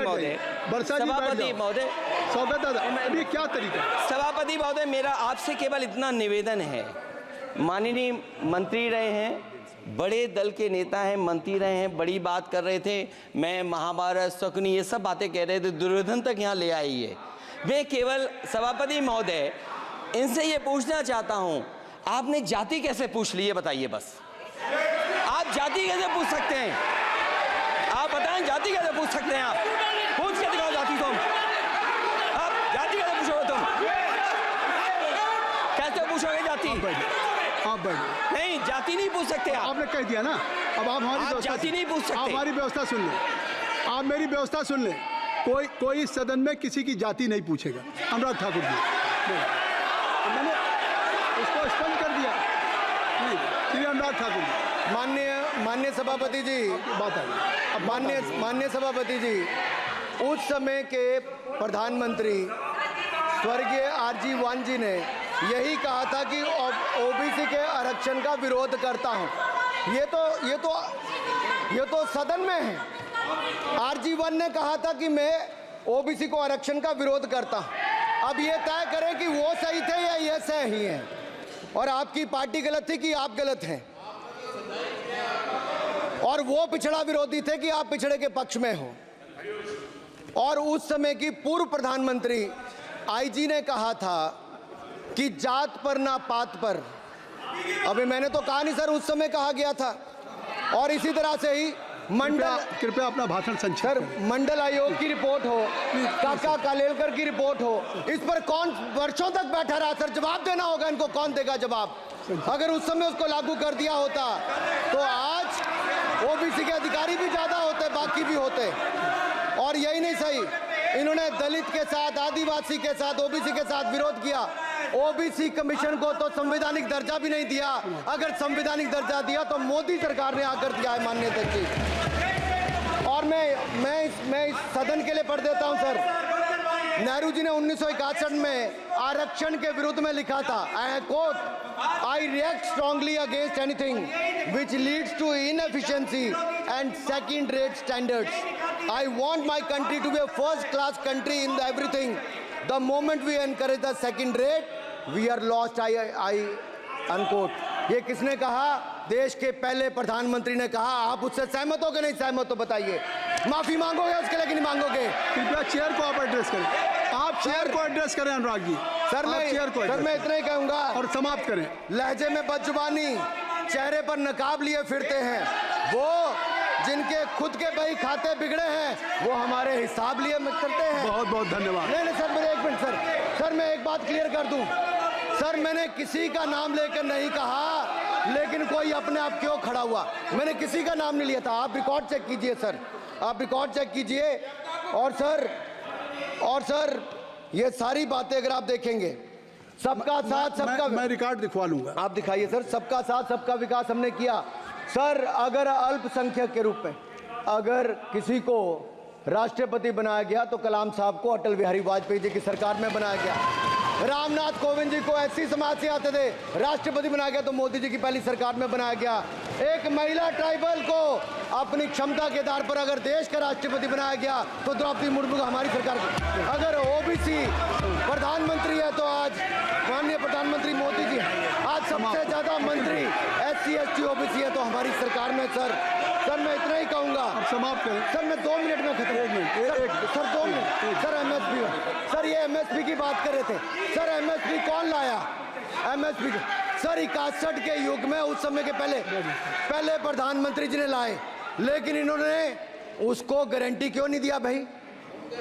महोदय, स्वागत है। अभी क्या तरीका है? सभापति महोदय, मेरा आपसे केवल इतना निवेदन है। माननीय मंत्री रहे हैं, बड़े दल के नेता हैं, मंत्री रहे हैं, बड़ी बात कर रहे थे। मैं महाभारत, शकुनी, ये सब बातें कह रहे थे, दुर्योधन तक यहाँ ले आई है। मैं केवल सभापति महोदय इनसे ये पूछना चाहता हूँ, आपने जाति कैसे पूछ ली, ये बताइए बस। आप जाति कैसे पूछ सकते हैं? आप बताएं, जाति कैसे पूछ सकते हैं? आप पूछ के दिखाओ जाति तुम। आप जाति कैसे पूछोगे तुम? कैसे पूछोगे जाति? आप बैठ, नहीं, जाति नहीं पूछ सकते आप। आपने कह दिया ना। अब आप हमारी जाति नहीं पूछ सकते। आप हमारी व्यवस्था सुन लें, आप मेरी व्यवस्था सुन लें। कोई सदन में किसी की जाति नहीं पूछेगा। अनुराग ठाकुर जी, मैंने उसको स्पष्ट कर दिया। श्री अनुराग ठाकुर जी, माननीय सभापति जी, बात आ गई। अब माननीय सभापति जी, उस समय के प्रधानमंत्री स्वर्गीय आरजी वान जी ने यही कहा था कि ओबीसी के आरक्षण का विरोध करता हूं। ये तो सदन में है। आरजी वान ने कहा था कि मैं ओबीसी को आरक्षण का विरोध करता हूं। अब ये तय करें कि वो सही थे या ये सही हैं, और आपकी पार्टी गलत थी कि आप गलत हैं, और वो पिछड़ा विरोधी थे कि आप पिछड़े के पक्ष में हो। और उस समय की पूर्व प्रधानमंत्री आईजी ने कहा था कि जात पर ना पात पर। अभी मैंने तो कहा नहीं सर, उस समय कहा गया था। और इसी तरह से ही कृपया अपना भाषण संक्षिप्त सर, करें। मंडल आयोग की रिपोर्ट हो, काका कालेलकर की रिपोर्ट हो, इस पर कौन वर्षों तक बैठा रहा सर? जवाब देना होगा इनको, कौन देगा जवाब? अगर उस समय उसको लागू कर दिया होता तो आज ओबीसी के अधिकारी भी ज्यादा होते, बाकी भी होते। और यही नहीं सही, इन्होंने दलित के साथ, आदिवासी के साथ, ओबीसी के साथ विरोध किया। ओबीसी कमीशन को तो संवैधानिक दर्जा भी नहीं दिया। अगर संवैधानिक दर्जा दिया तो मोदी सरकार ने आकर दिया है, माननीय अध्यक्ष जी। और मैं इस सदन के लिए पढ़ देता हूं सर। नेहरू जी ने 1961 में आरक्षण के विरुद्ध में लिखा था, I quote, I react strongly against anything which leads to inefficiency and second rate standards. I want my country to be a first class country in everything. The moment we encourage the second rate we are lost. I unquote. ये किसने कहा? देश के पहले प्रधानमंत्री ने कहा। आप उससे सहमत हो कि नहीं सहमत हो बताइए? माफी मांगोगे उसके लिए कि नहीं मांगोगे? कृपया चेयर को आप एड्रेस करें। आप चेयर को एड्रेस करें अनुराग जी। सर मैं इतना ही कहूंगा और समाप्त करें। लहजे में बदजुबानी, चेहरे पर नकाब लिए फिरते हैं वो, जिनके खुद के बही खाते बिगड़े हैं, वो हमारे हिसाब लिए करते हैं। बहुत बहुत धन्यवाद। नहीं सर, मेरे एक मिनट सर, मैं एक बात क्लियर कर दूं सर। मैंने किसी का नाम लेकर नहीं कहा, लेकिन कोई अपने आप क्यों खड़ा हुआ? मैंने किसी का नाम नहीं लिया था। आप रिकॉर्ड चेक कीजिए सर, आप रिकॉर्ड चेक कीजिए। और सर ये सारी बातें अगर आप देखेंगे, सबका साथ सबका, मैं रिकॉर्ड दिखवा लूंगा। आप दिखाइए सर। सबका साथ सबका विकास हमने किया सर। अगर अल्पसंख्यक के रूप में अगर किसी को राष्ट्रपति बनाया गया तो कलाम साहब को अटल बिहारी वाजपेयी जी की सरकार में बनाया गया। रामनाथ कोविंद जी को एससी समाज से आते थे, राष्ट्रपति बनाया गया तो मोदी जी की पहली सरकार में बनाया गया। एक महिला ट्राइबल को अपनी क्षमता के आधार पर अगर देश का राष्ट्रपति बनाया गया तो द्रौपदी मुर्मू को हमारी सरकार। अगर ओबीसी प्रधानमंत्री है तो आज माननीय प्रधानमंत्री मोदी जी। आज सबसे ज्यादा मंत्री एससी एसटी ओबीसी है तो हमारी सरकार में। सर मैं इतना ही कहूंगा। समाप्त करें सर, मैं 2 मिनट में खत्म। 1 minute sir 2 minute. Sir MSP, sir ये एमएसपी की बात कर रहे थे सर। एमएसपी कौन लाया? एमएसपी सर 61 के युग में, उस समय के पहले प्रधानमंत्री जी ने लाए, लेकिन इन्होंने उसको गारंटी क्यों नहीं दिया भाई?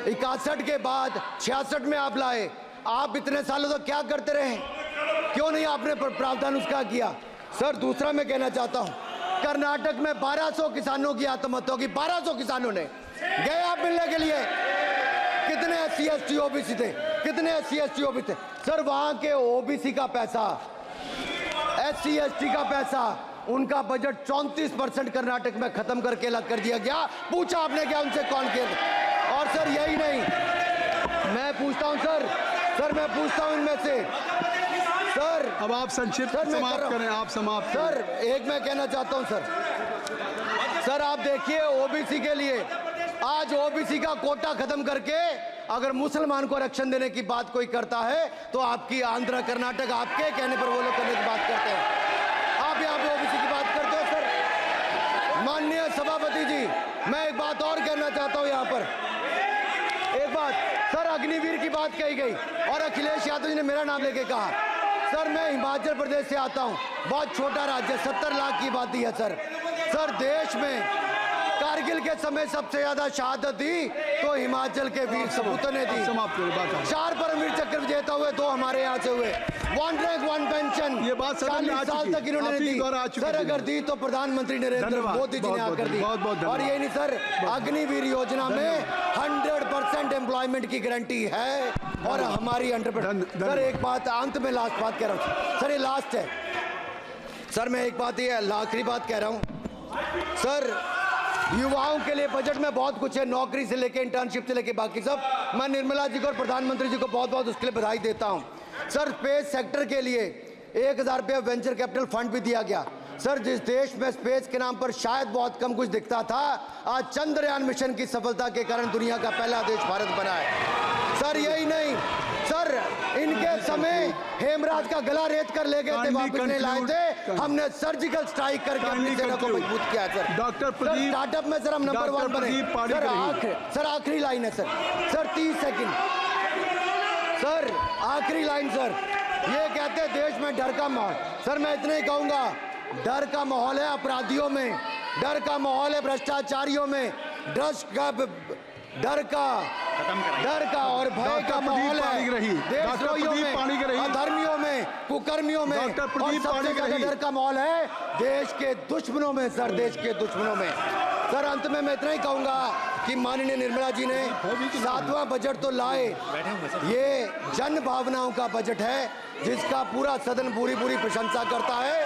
61 के बाद 66 में आप लाए। आप इतने सालों तक क्या करते रहे? क्यों नहीं आपने प्रावधान उसका किया? सर दूसरा मैं कहना चाहता हूं, कर्नाटक में 1200 किसानों की आत्महत्या होगी। 1200 किसानों ने गए आप मिलने के लिए। कितने एससी एसटी ओबीसी थे? कितने एससी एसटी ओबीसी थे? सर वहां के ओबीसी का पैसा, एससी एसटी का पैसा, उनका बजट 34% कर्नाटक में खत्म करके अलग कर दिया गया। पूछा आपने क्या उनसे? कौन किया? और सर यही नहीं, मैं पूछता हूं सर मैं पूछता हूं इनमें से सर। अब आप संक्षिप्त समाप्त करें। आप समाप्त सर एक मैं कहना चाहता हूं सर आप देखिए ओबीसी के लिए आज ओबीसी का कोटा खत्म करके अगर मुसलमान को आरक्षण देने की बात कोई करता है तो आपकी आंध्र कर्नाटक आपके कहने पर वो लोग करने की बात करते हैं। आप यहाँ पे ओबीसी की बात करते हो सर। माननीय सभापति जी, मैं एक बात और कहना चाहता हूँ यहाँ पर। एक बात सर, अग्निवीर की बात कही गई और अखिलेश यादव जी ने मेरा नाम लेके कहा। सर मैं हिमाचल प्रदेश से आता हूँ, बहुत छोटा राज्य, 70 लाख की आबादी है सर देश में कारगिल के समय सबसे ज्यादा शहादत दी तो हिमाचल के वीर सपूतों ने दी। 4 परमवीर चक्र विजेता हुए, 2 हमारे यहाँ से हुए। 1 रैंक 1 पेंशन ये बात 40 साल तक इन्होंने दी। सर अगर दी तो प्रधानमंत्री नरेंद्र मोदी जी ने आकर दी। और ये नहीं सर, अग्निवीर योजना में 100% एम्प्लॉयमेंट की गारंटी है। और हमारी एंटरप्रेन्योर। सर एक बात अंत में लास्ट बात कह रहा हूँ सर, ये लास्ट है सर, मैं एक बात ये आखिरी बात कह रहा हूँ सर, युवाओं के लिए बजट में बहुत कुछ है, नौकरी से लेके इंटर्नशिप से लेके बाकी सब। मैं निर्मला जी को और प्रधानमंत्री जी को बहुत बहुत उसके लिए बधाई देता हूँ। सर स्पेस सेक्टर के लिए 1000 रुपये वेंचर कैपिटल फंड भी दिया गया। सर जिस देश में स्पेस के नाम पर शायद बहुत कम कुछ दिखता था, आज चंद्रयान मिशन की सफलता के कारण दुनिया का पहला देश भारत बना है। सर यही नहीं सर, इनके समय हेमराज का गला रेत कर ले गए थे, वापस नहीं लाए थे, हमने सर्जिकल स्ट्राइक करके अपनी सेना को मजबूत किया है। सर डॉक्टर प्रदीप, स्टार्टअप में सर हम नंबर 1 बने। सर आखिरी लाइन है सर 30 सेकंड सर, आखिरी लाइन सर, ये कहते हैं देश में डर का माहौल। सर मैं इतना ही कहूंगा, डर का माहौल है अपराधियों में, डर का माहौल है भ्रष्टाचारियों में, डर का और भय का माहौल है देशद्रोहियों में, अधर्मियों में, कुकर्मियों में, और सबसे ज्यादा डर का माहौल है देश के दुश्मनों में। सर देश के दुश्मनों में। सर अंत में मैं इतना ही कहूंगा कि माननीय निर्मला जी ने 7वां बजट तो लाए, ये जन भावनाओं का बजट है जिसका पूरा सदन पूरी प्रशंसा करता है,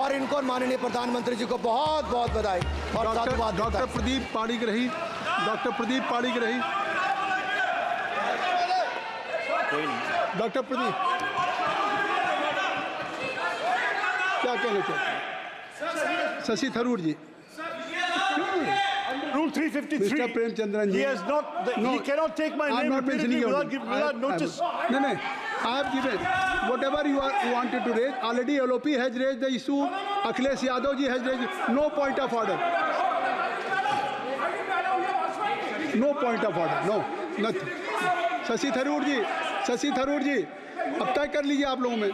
और इनको माननीय प्रधानमंत्री जी को बहुत बहुत बधाई और साधुवाद। Doctor Pradeep Panigrahi, doctor Pradeep Panigrahi, doctor Pradeep क्या कहना चाहते हैं? शशि थरूर जी। Rule 353. Mr. Premchandran ji. He has not. He cannot take my I'm name not repeatedly mentioning without notice. No, I have given whatever you wanted to raise. Already LOP has raised the issue. Akhilesh Yadav ji has raised. No point of order. No point of order. No, nothing. Shashi Tharoor जी, अब तय कर लीजिए आप लोगों में।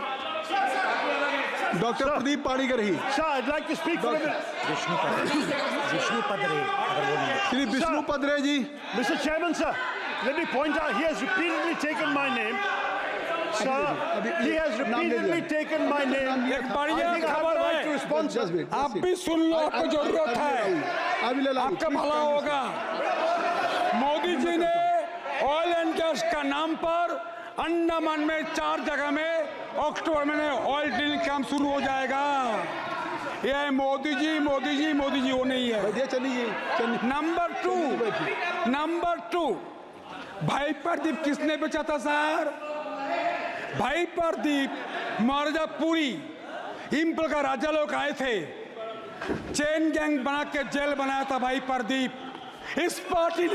Doctor Pradeep Panigrahi. Sir, I'd like to speak for a minute. Shri Vishnu Padare ji. Mr. Chairman, sir, let me point out he has repeatedly taken my name. Sir, he has repeatedly taken my name. एक बढ़िया I think I have खबर the right है। to respond, sir. Just wait. आप भी सुन लो, आपको जरूरत है, आपका भला होगा। मोदी जी ने ऑयल एंड गैस का नाम पर अंडमान में 4 जगह में अक्टूबर में ऑयल ड्रिलिंग काम शुरू हो जाएगा। ये मोदी जी वो नहीं है। चलिए। नंबर 2 भाई प्रदीप किसने बेचा था सर? भाई प्रदीप मिर्जापुरी इम्पल का राजा लोग आए थे, चेन गैंग बना के जेल बनाया था भाई प्रदीप। इस पार्टी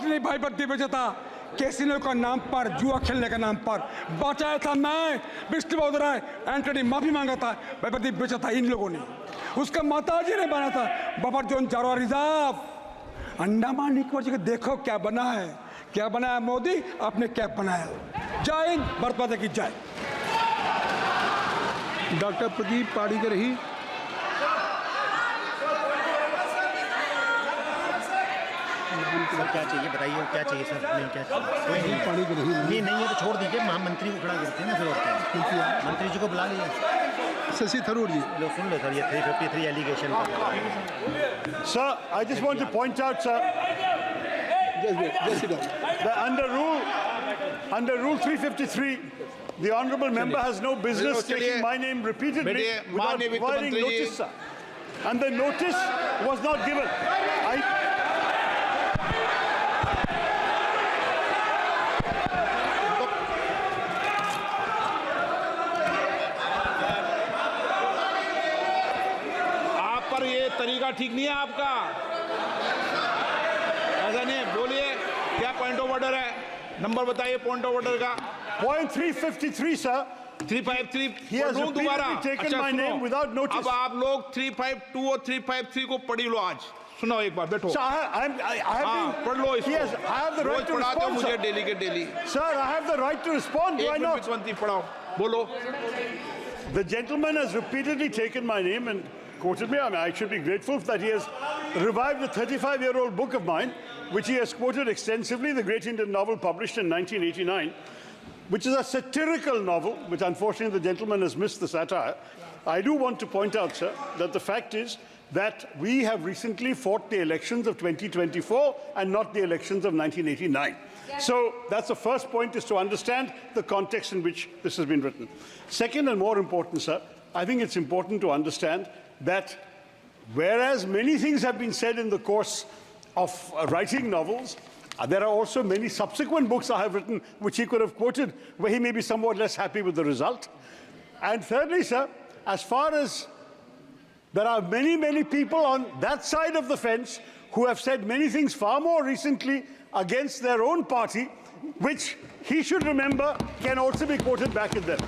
ने भाई प्रदीप बेचा था कैसीनो का नाम पर, जुआ खेलने का नाम पर बचाया था। मैं विष्णु बौद्धराय एंटनी माफी मांगा था, भाई प्रदीप बेचा था इन लोगों ने। उसका माताजी ने बना था बफर जोन चारों रिजर्व अंडमान निकोबार जी। देखो क्या बना है मोदी, आपने क्या बनाया। जय हिंद, भारत माता की जय। डॉक्टर प्रदीप पाणिग्राही। सर क्या चाहिए बताइए, क्या चाहिए सर? नहीं क्या चाहिए? कोई नहीं है तो छोड़ दीजिए, महामंत्री को खड़ा करते हैं ना, फिर और क्या? मंत्री जी को बुला लीजिए। शशि थरूर जी। लो सुन लो सर, ये 353 allegation. Sir, I just want to point out, sir, that under rule 353, the honourable member has no business taking my name repeatedly without providing notice, sir. And the notice was not given. तरीका ठीक नहीं है आपका, ऐसा नहीं है। बोलिए क्या पॉइंट ऑफ ऑर्डर है, नंबर बताइए पॉइंट ऑफ ऑर्डर का। Point 353, sir. 353 He has दोबारा। repeatedly taken अच्छा, my name without notice. अब आप लोग 352 और 353 को पढ़ी लो आज। सुनो एक बार, बैठो। Sir, I have been. पढ़ लो इसको। Yes, I have the right to पढ़ाते हो respond, मुझे sir. डेली के daily. Sir, I have the right to respond. Do I एक not? मिनट पढ़ाओ, बोलो। The gentleman has repeatedly taken my name and quoted me. I mean, I should be grateful that he has revived a 35-year-old book of mine, which he has quoted extensively, the great Indian novel published in 1989, which is a satirical novel, which unfortunately the gentleman has missed the satire. I do want to point out, sir, that the fact is that we have recently fought the elections of 2024 and not the elections of 1989. So that's the first point, is to understand the context in which this has been written. Second, and more important, sir, I think it's important to understand that whereas many things have been said in the course of writing novels, there are also many subsequent books I have written which he could have quoted where he may be somewhat less happy with the result. And thirdly, sir, as far as there are many, many people on that side of the fence who have said many things far more recently against their own party, which he should remember can also be quoted back at them.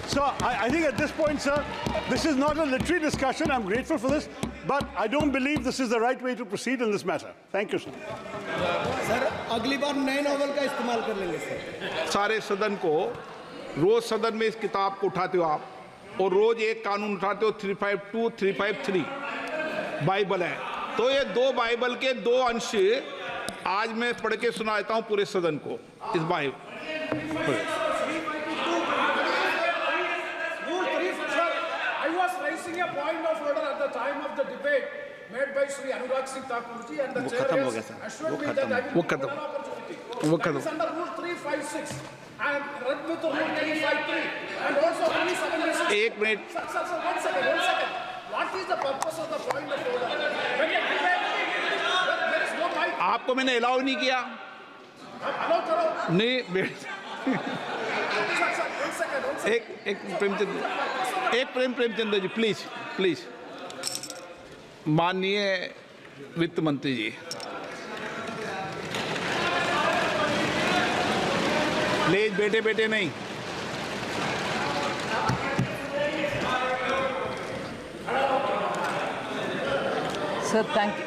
So I think at this point, sir, this is not a literary discussion. I'm grateful for this, but I don't believe this is the right way to proceed in this matter. Thank you, sir. Sir अगली बार नए novel का इस्तेमाल कर लेंगे sir. सारे सदन को रोज सदन में इस किताब को उठाते हो आप, और रोज एक कानून उठाते हो 352, 353 बाइबल है। तो ये दो बाइबल के दो अंश आज मैं पढ़ के सुनाता हूँ पूरे सदन को इस Bible. I was raising a point of order at the time of the debate made by Sri Anurag Singh Thakur ji, and the chair has assured me that I will give an opportunity. That is under Rule 356 and read with Rule 353 and also Rule 76. एक minute. Sir, one second. What is the purpose of the point of order? When a debate, there is no mic. आपको मैंने allow नहीं किया। Allow करो। नहीं Sir, one second. एक Premchandra ji, please. माननीय वित्त मंत्री जी, प्लीज बेटे नहीं। Sir, thank you.